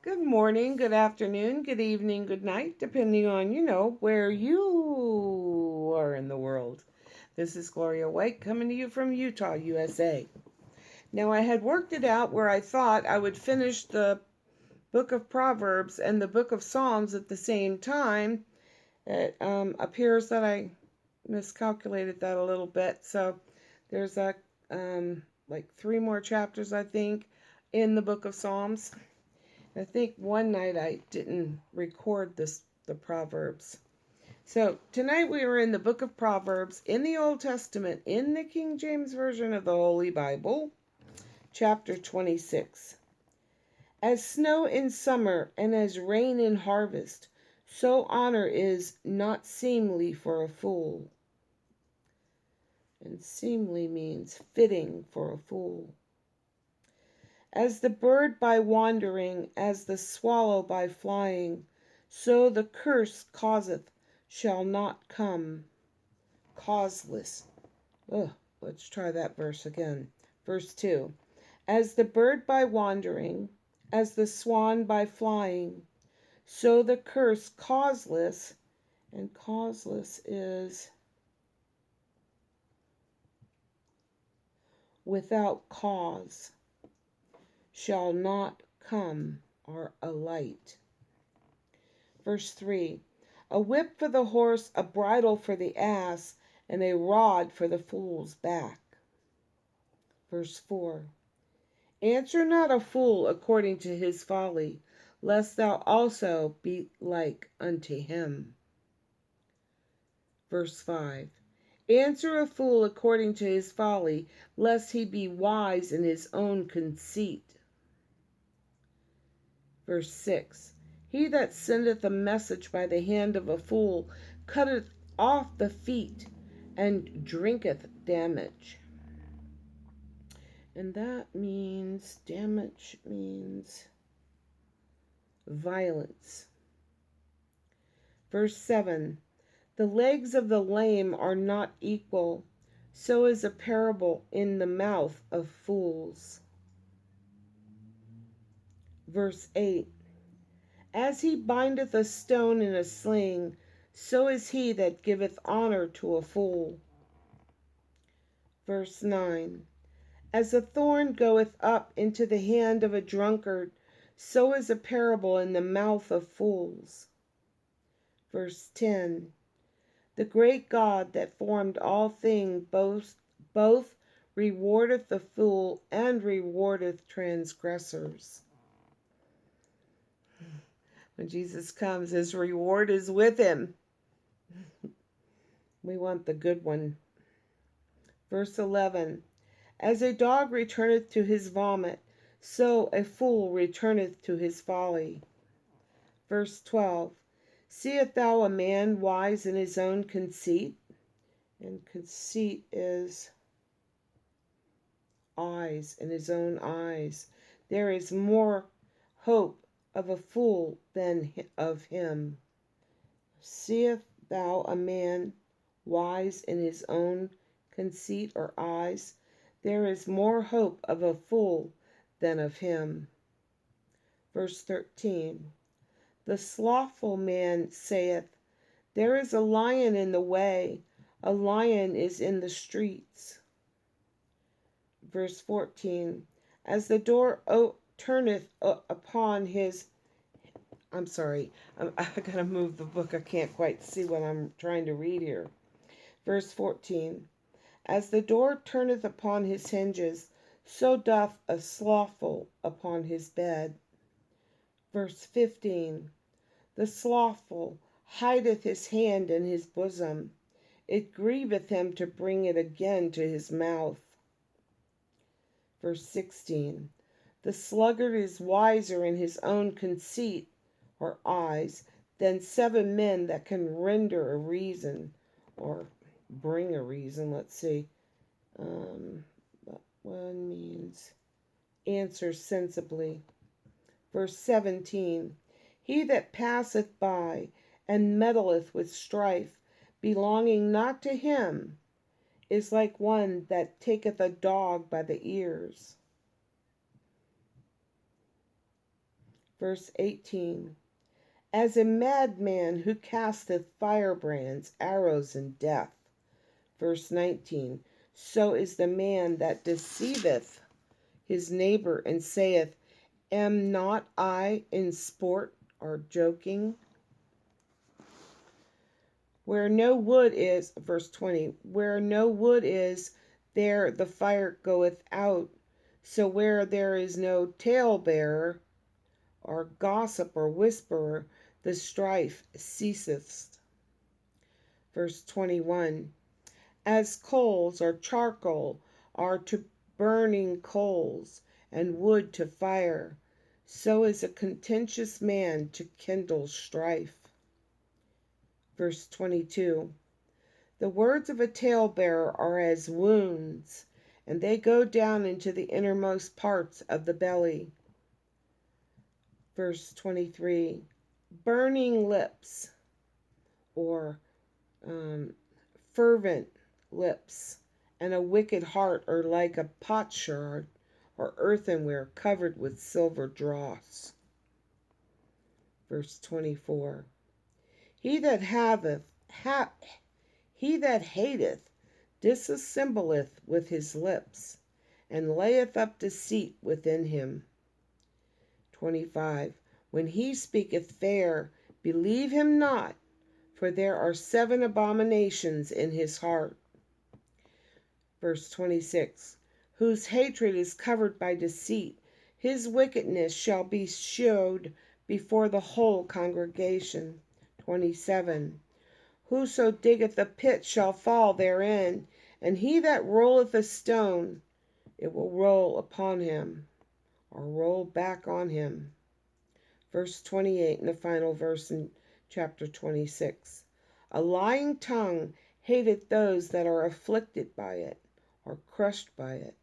Good morning, good afternoon, good evening, good night, depending on, where you are in the world. This is Gloria White coming to you from Utah, USA. Now, I had worked it out where I thought I would finish the book of Proverbs and the book of Psalms at the same time. It appears that I miscalculated that a little bit. So there's like 3 more chapters, I think, in the book of Psalms. I think one night I didn't record the Proverbs. So tonight we are in the book of Proverbs in the Old Testament, in the King James Version of the Holy Bible, chapter 26. As snow in summer and as rain in harvest, so honor is not seemly for a fool. And seemly means fitting for a fool. As the bird by wandering, as the swallow by flying, so the curse causeth shall not come. Causeless. Let's try that verse again. Verse 2. As the bird by wandering, as the swan by flying, so the curse causeless, and causeless is without cause, shall not come or alight. Verse 3. A whip for the horse, a bridle for the ass, and a rod for the fool's back. Verse 4. Answer not a fool according to his folly, lest thou also be like unto him. Verse 5. Answer a fool according to his folly, lest he be wise in his own conceit. Verse 6. He that sendeth a message by the hand of a fool cutteth off the feet and drinketh damage. And that means, damage means violence. Verse 7. The legs of the lame are not equal, so is a parable in the mouth of fools. Verse 8. As he bindeth a stone in a sling, so is he that giveth honor to a fool. Verse 9. As a thorn goeth up into the hand of a drunkard, so is a parable in the mouth of fools. Verse 10. The great God that formed all things both rewardeth the fool and rewardeth transgressors. When Jesus comes, his reward is with him. We want the good one. Verse 11. As a dog returneth to his vomit, so a fool returneth to his folly. Verse 12. Seest thou a man wise in his own conceit? And conceit is eyes, in his own eyes. There is more hope of a fool than of him. Seest thou a man wise in his own conceit or eyes? There is more hope of a fool than of him. Verse 13. The slothful man saith, there is a lion in the way, a lion is in the streets. Verse 14. As the door turneth upon his... I gotta move the book. I can't quite see what I'm trying to read here. Verse 14. As the door turneth upon his hinges, so doth a slothful upon his bed. Verse 15. The slothful hideth his hand in his bosom. It grieveth him to bring it again to his mouth. Verse 16. The sluggard is wiser in his own conceit or eyes than 7 men that can render a reason or bring a reason. Let's see. That one means answer sensibly. Verse 17. He that passeth by and meddleth with strife, belonging not to him, is like one that taketh a dog by the ears. Verse 18. As a madman who casteth firebrands, arrows, and death. Verse 19. So is the man that deceiveth his neighbor and saith, Am not I in sport or joking? Where no wood is, verse 20, where no wood is, there the fire goeth out. So where there is no talebearer, or gossip or whisperer, the strife ceaseth. Verse 21. As coals or charcoal are to burning coals, and wood to fire, so is a contentious man to kindle strife. Verse 22. The words of a talebearer are as wounds, and they go down into the innermost parts of the belly. Verse 23. Burning lips, or fervent lips, and a wicked heart are like a potsherd or earthenware covered with silver dross. Verse 24. He that hateth dissembleth with his lips, and layeth up deceit within him. 25. When he speaketh fair, believe him not, for there are 7 abominations in his heart. Verse 26. Whose hatred is covered by deceit, his wickedness shall be shewed before the whole congregation. 27. Whoso diggeth a pit shall fall therein, and he that rolleth a stone, it will roll upon him, or roll back on him. Verse 28, and the final verse in chapter 26. A lying tongue hateth those that are afflicted by it, or crushed by it,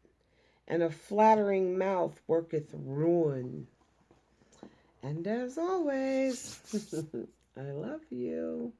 and a flattering mouth worketh ruin. And as always, I love you.